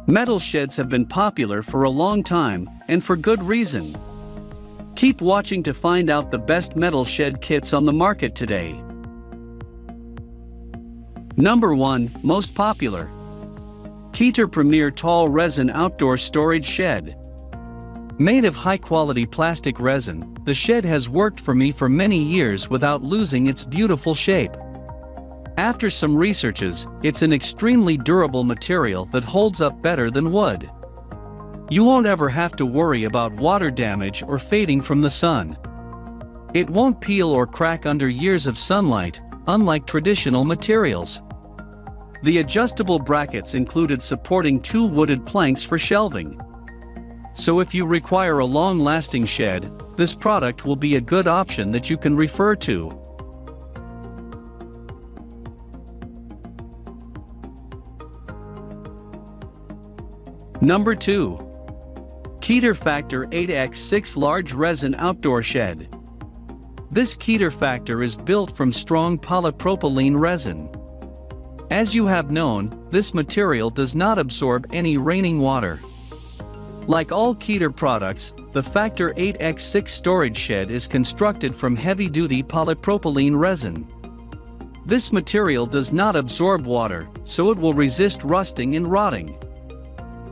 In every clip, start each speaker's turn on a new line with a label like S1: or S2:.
S1: Metal sheds have been popular for a long time, and for good reason. Keep watching to find out the best metal shed kits on the market today. Number 1, most popular. Keter Premier Tall Resin Outdoor Storage Shed. Made of high-quality plastic resin, the shed has worked for me for many years without losing its beautiful shape. After some researches, it's an extremely durable material that holds up better than wood. You won't ever have to worry about water damage or fading from the sun. It won't peel or crack under years of sunlight, unlike traditional materials. The adjustable brackets included supporting 2 wooded planks for shelving. So if you require a long-lasting shed, this product will be a good option that you can refer to. Number 2. Keter Factor 8x6 Large Resin Outdoor Shed. This Keter Factor is built from strong polypropylene resin. As you have known, this material does not absorb any raining water. Like all Keter products, the Factor 8x6 storage shed is constructed from heavy-duty polypropylene resin. This material does not absorb water, so it will resist rusting and rotting.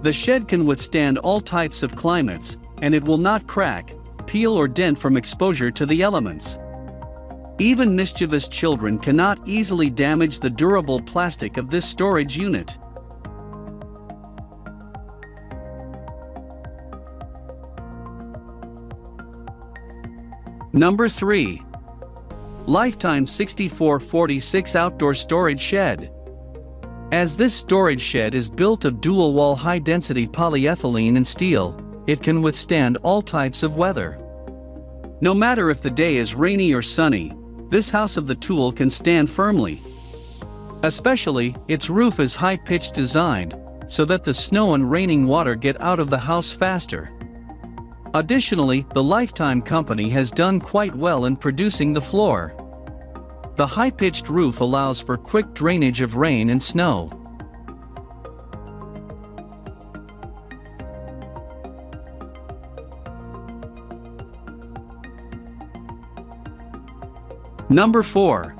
S1: The shed can withstand all types of climates, and it will not crack, peel or dent from exposure to the elements. Even mischievous children cannot easily damage the durable plastic of this storage unit. Number 3. Lifetime 6446 Outdoor Storage Shed. As this storage shed is built of dual-wall high-density polyethylene and steel, it can withstand all types of weather. No matter if the day is rainy or sunny, this house of the tool can stand firmly. Especially, its roof is high-pitched designed, so that the snow and raining water get out of the house faster. Additionally, the Lifetime company has done quite well in producing the floor. The high-pitched roof allows for quick drainage of rain and snow. Number 4.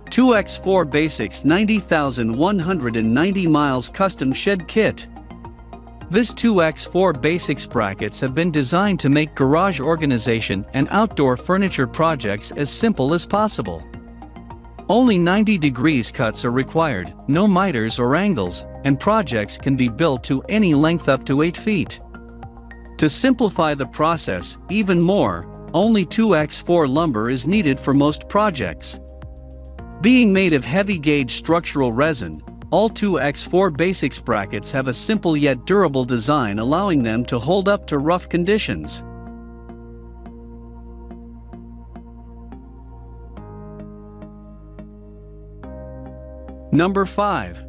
S1: 2x4 Basics 90,190 miles Custom Shed Kit. This 2x4 Basics brackets have been designed to make garage organization and outdoor furniture projects as simple as possible. Only 90 degrees cuts are required, no miters or angles, and projects can be built to any length up to 8 feet. To simplify the process even more, only 2x4 lumber is needed for most projects. Being made of heavy-gauge structural resin, all 2x4 Basics brackets have a simple yet durable design, allowing them to hold up to rough conditions. Number 5.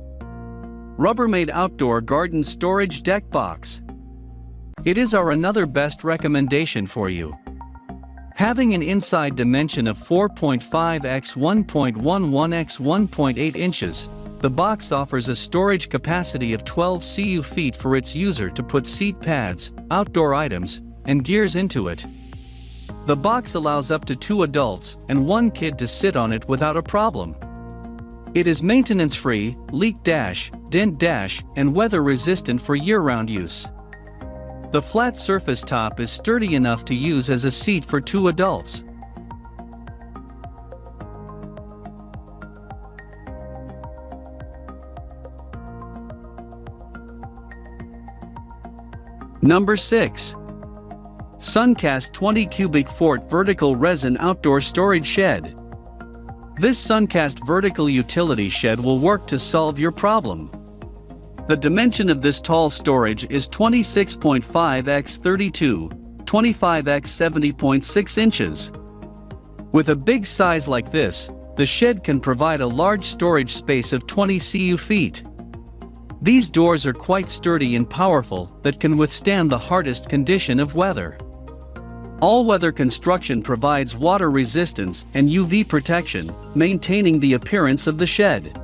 S1: Rubbermaid Outdoor Garden Storage Deck Box. It is our another best recommendation for you. Having an inside dimension of 4.5 x 1.11 x 1.8 inches, the box offers a storage capacity of 12 cu feet for its user to put seat pads, outdoor items, and gears into it. The box allows up to 2 adults and 1 kid to sit on it without a problem. It is maintenance-free, leak-dash, dent-dash, and weather-resistant for year-round use. The flat surface top is sturdy enough to use as a seat for 2 adults. Number 6. Suncast 20 Cubic Fort Vertical Resin Outdoor Storage Shed. This Suncast vertical utility shed will work to solve your problem. The dimension of this tall storage is 26.5 x 32, 25 x 70.6 inches. With a big size like this, the shed can provide a large storage space of 20 cu feet. These doors are quite sturdy and powerful that can withstand the hardest condition of weather. All-weather construction provides water resistance and UV protection, maintaining the appearance of the shed.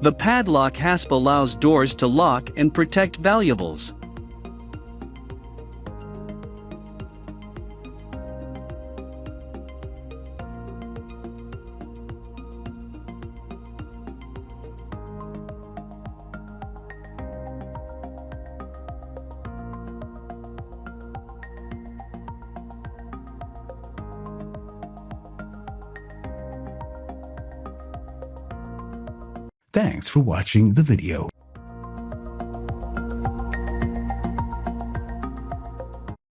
S1: The padlock hasp allows doors to lock and protect valuables.
S2: Thanks for watching the video.